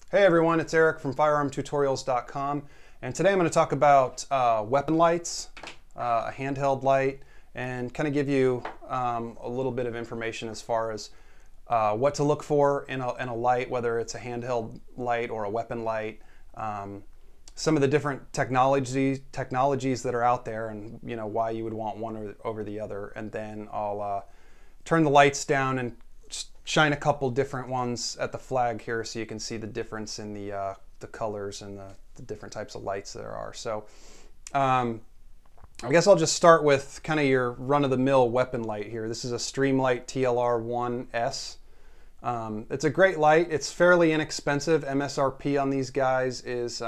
Hey everyone, it's Eric from firearmtutorials.com, and today I'm going to talk about weapon lights, a handheld light, and kind of give you a little bit of information as far as what to look for in a light, whether it's a handheld light or a weapon light, some of the different technologies that are out there, and why you would want one over the other, and then I'll turn the lights down and shine a couple different ones at the flag here so you can see the difference in the colors and the different types of lights there are. So I guess I'll just start with kind of your run-of-the-mill weapon light here. This is a Streamlight TLR1S. It's a great light. It's fairly inexpensive. MSRP on these guys is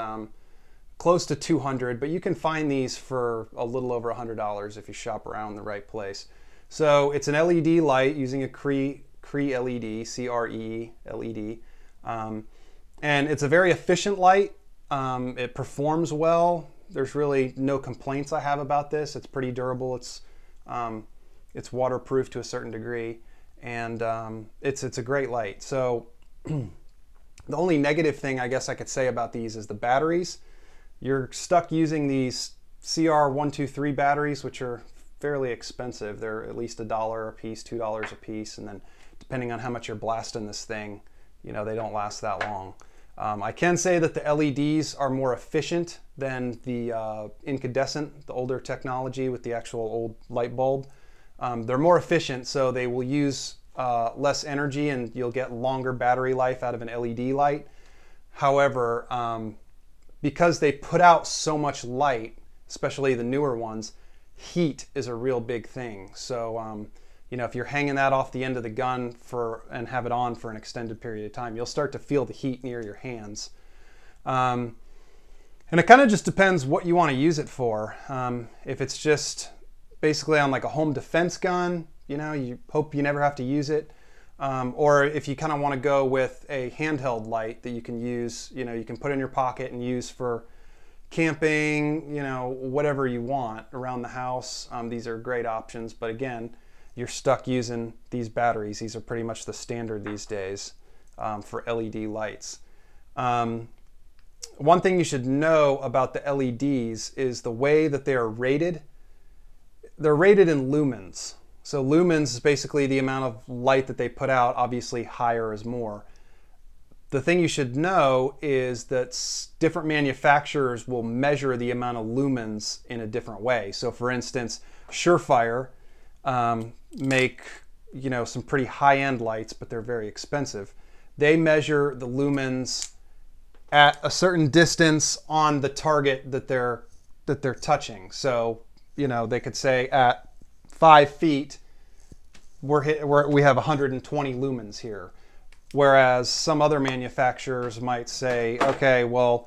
close to $200, but you can find these for a little over $100 if you shop around the right place. So it's an LED light using a Cree LED, C-R-E LED, and it's a very efficient light. It performs well. There's really no complaints I have about this. It's pretty durable. It's waterproof to a certain degree, and it's a great light. So the only negative thing I guess I could say about these is the batteries. You're stuck using these CR123 batteries, which are fairly expensive. They're at least $1 a piece, $2 a piece, and then depending on how much you're blasting this thing, they don't last that long. I can say that the LEDs are more efficient than the incandescent, the older technology with the actual old light bulb. They're more efficient, so they will use less energy and you'll get longer battery life out of an LED light. However, because they put out so much light, especially the newer ones, heat is a real big thing. So if you're hanging that off the end of the gun and have it on for an extended period of time, you'll start to feel the heat near your hands. And it kind of just depends what you want to use it for. If it's just basically on like a home defense gun, you hope you never have to use it. Or if you kind of want to go with a handheld light that you can use, you can put in your pocket and use for camping, whatever you want around the house. These are great options, but again, you're stuck using these batteries. These are pretty much the standard these days for LED lights. One thing you should know about the LEDs is the way that they are rated. They're rated in lumens. So lumens is basically the amount of light that they put out. Obviously higher is more. The thing you should know is that different manufacturers will measure the amount of lumens in a different way. So for instance, Surefire make some pretty high-end lights, but they're very expensive. They measure the lumens at a certain distance on the target that they're touching. So they could say at 5 feet we have 120 lumens here. Whereas some other manufacturers might say, okay, well,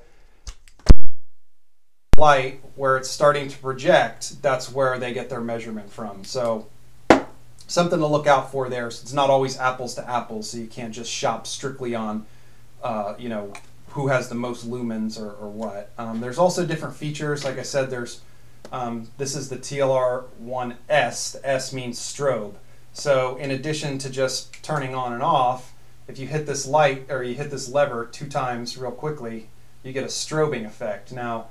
light where it's starting to project, that's where they get their measurement from. So something to look out for there. So it's not always apples to apples, so you can't just shop strictly on, who has the most lumens or what. There's also different features. Like I said, there's this is the TLR1S. The S means strobe. So in addition to just turning on and off, if you hit this light or you hit this lever 2 times real quickly, you get a strobing effect. Now,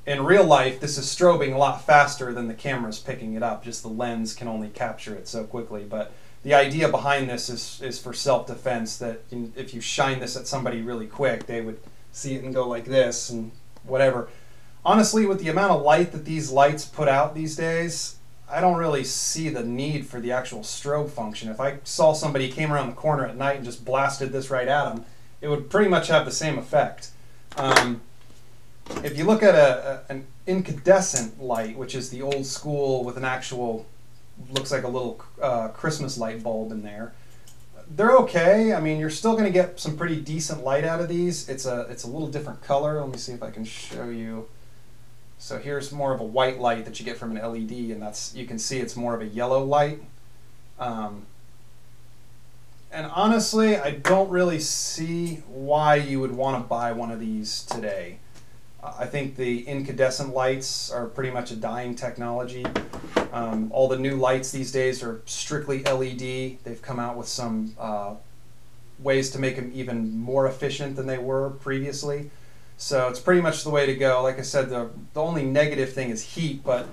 in real life, this is strobing a lot faster than the camera's picking it up. Just the lens can only capture it so quickly. But the idea behind this is for self-defense, that if you shine this at somebody really quick, they would see it and go like this and whatever. Honestly, with the amount of light that these lights put out these days, I don't really see the need for the actual strobe function. If I saw somebody came around the corner at night and just blasted this right at them, it would pretty much have the same effect. If you look at an incandescent light, which is the old school with an actual, looks like a little Christmas light bulb in there, they're okay. I mean, you're still going to get some pretty decent light out of these. It's a little different color. Let me see if I can show you. So here's more of a white light that you get from an LED, and you can see it's more of a yellow light. And honestly, I don't really see why you would want to buy one of these today. I think the incandescent lights are pretty much a dying technology. All the new lights these days are strictly LED. They've come out with some ways to make them even more efficient than they were previously. So it's pretty much the way to go. Like I said, the only negative thing is heat, but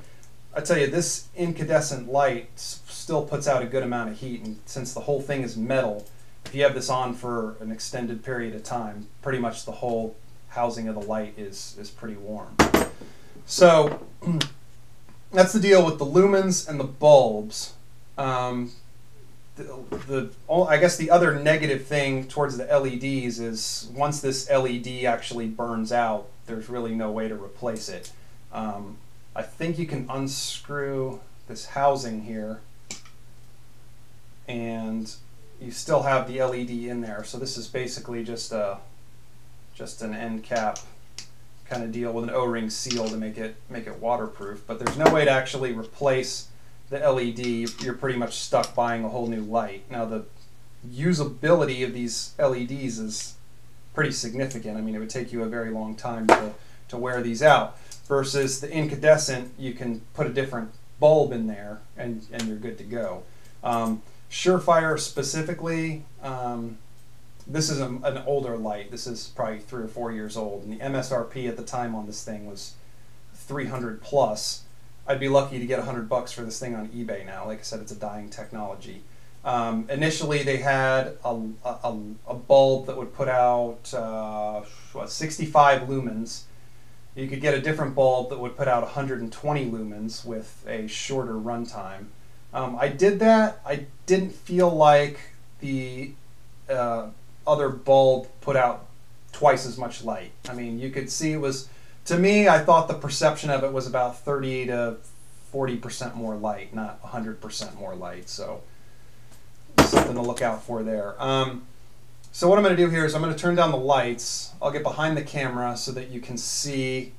I tell you, this incandescent light still puts out a good amount of heat, and since the whole thing is metal, if you have this on for an extended period of time, pretty much the whole housing of the light is pretty warm. So that's the deal with the lumens and the bulbs. I guess the other negative thing towards the LEDs is once this LED actually burns out, there's really no way to replace it. I think you can unscrew this housing here, and you still have the LED in there. So this is basically just an end cap kind of deal with an O-ring seal to make it waterproof. But there's no way to actually replace the LED. You're pretty much stuck buying a whole new light. Now the usability of these LEDs is pretty significant. I mean, it would take you a very long time to wear these out. Versus the incandescent, you can put a different bulb in there and you're good to go. Surefire specifically, this is an older light. This is probably 3 or 4 years old, and the MSRP at the time on this thing was $300 plus. I'd be lucky to get $100 for this thing on eBay now. Like I said, it's a dying technology. Initially, they had a bulb that would put out 65 lumens. You could get a different bulb that would put out 120 lumens with a shorter runtime. I did that. I didn't feel like the other bulb put out twice as much light. I mean, you could see it was, to me, I thought the perception of it was about 30 to 40% more light, not 100% more light. So something to look out for there. So what I'm going to do here is I'm going to turn down the lights. I'll get behind the camera so that you can see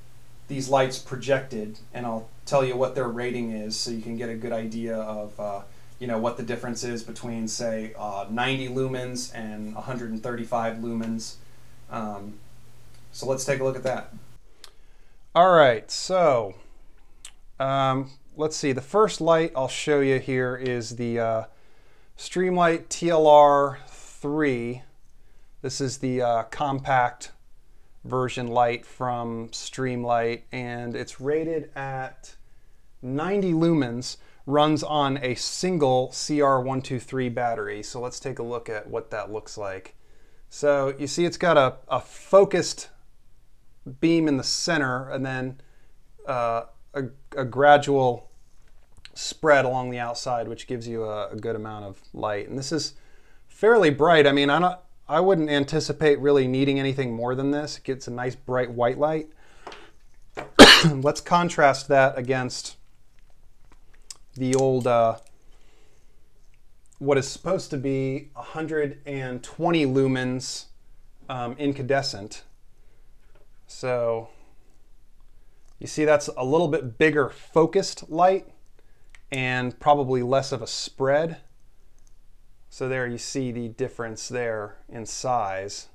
these lights projected, and I'll tell you what their rating is so you can get a good idea of you know, what the difference is between, say, 90 lumens and 135 lumens. So let's take a look at that. All right, so let's see. The first light I'll show you here is the Streamlight TLR3. This is the compact version light from Streamlight, and it's rated at 90 lumens, runs on a single CR123 battery. So let's take a look at what that looks like. So you see it's got a focused beam in the center, and then a gradual spread along the outside, which gives you a good amount of light. And this is fairly bright. I mean, I wouldn't anticipate really needing anything more than this. It gets a nice bright white light. Let's contrast that against the old, what is supposed to be 120 lumens incandescent. So you see that's a little bit bigger focused light and probably less of a spread. So there you see the difference there in size.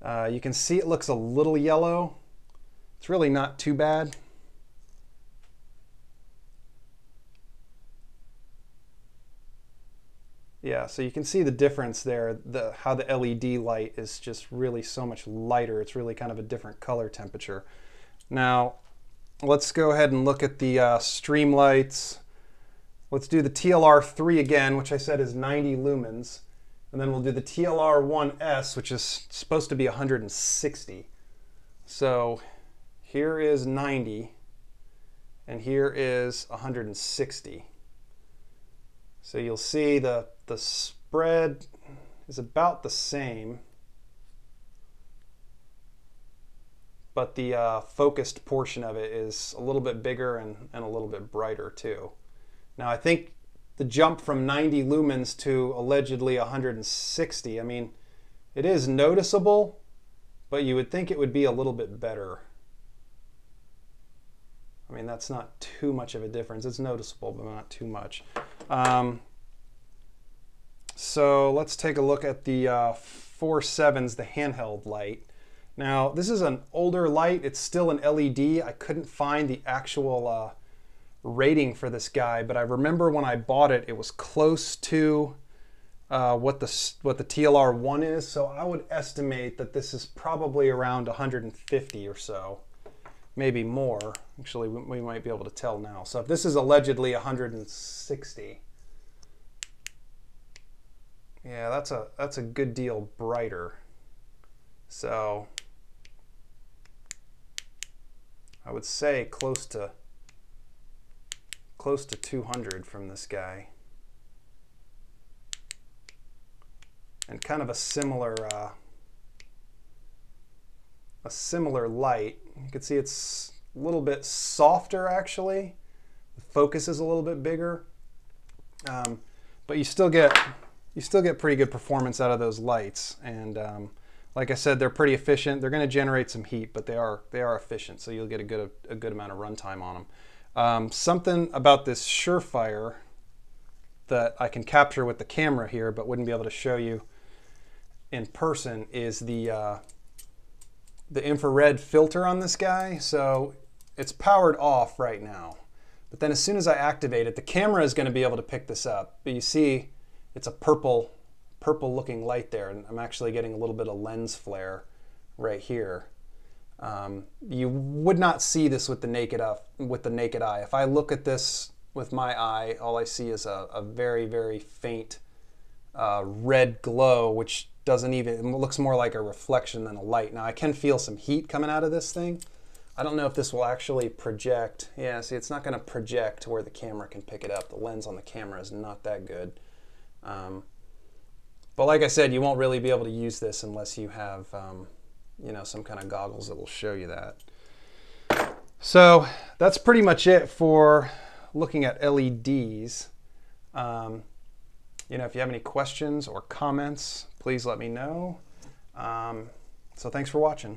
You can see it looks a little yellow. It's really not too bad. Yeah, so you can see the difference there, how the LED light is just really so much lighter. It's really kind of a different color temperature. Now, let's go ahead and look at the Streamlights. Let's do the TLR3 again, which I said is 90 lumens. And then we'll do the TLR1S, which is supposed to be 160. So here is 90, and here is 160. So you'll see the spread is about the same, but the focused portion of it is a little bit bigger and a little bit brighter too. Now I think the jump from 90 lumens to allegedly 160, I mean, it is noticeable, but you would think it would be a little bit better. I mean, that's not too much of a difference. It's noticeable, but not too much. So let's take a look at the 4.7s, the handheld light. Now, this is an older light. It's still an LED. I couldn't find the actual rating for this guy, but I remember when I bought it, it was close to what the TLR1 is, so I would estimate that this is probably around 150 or so, maybe more. Actually, we might be able to tell now. So if this is allegedly 160, yeah, that's a good deal brighter. So I would say close to 200 from this guy. And kind of a similar light. You can see it's a little bit softer actually. The focus is a little bit bigger, but you still get pretty good performance out of those lights. And like I said, they're pretty efficient. They're going to generate some heat, but they are efficient, so you'll get a good amount of runtime on them. Something about this Surefire that I can capture with the camera here, but wouldn't be able to show you in person, is the infrared filter on this guy. So it's powered off right now, but then as soon as I activate it, the camera is going to be able to pick this up. But you see, it's a purple looking light there, and I'm actually getting a little bit of lens flare right here. You would not see this with the naked eye. If I look at this with my eye, all I see is a very, very faint red glow, which doesn't even, it looks more like a reflection than a light. Now I can feel some heat coming out of this thing. I don't know if this will actually project. Yeah, see, it's not going to project where the camera can pick it up. The lens on the camera is not that good. But like I said, you won't really be able to use this unless you have you know, some kind of goggles that will show you that. So that's pretty much it for looking at LEDs. You know, if you have any questions or comments, please let me know. So thanks for watching.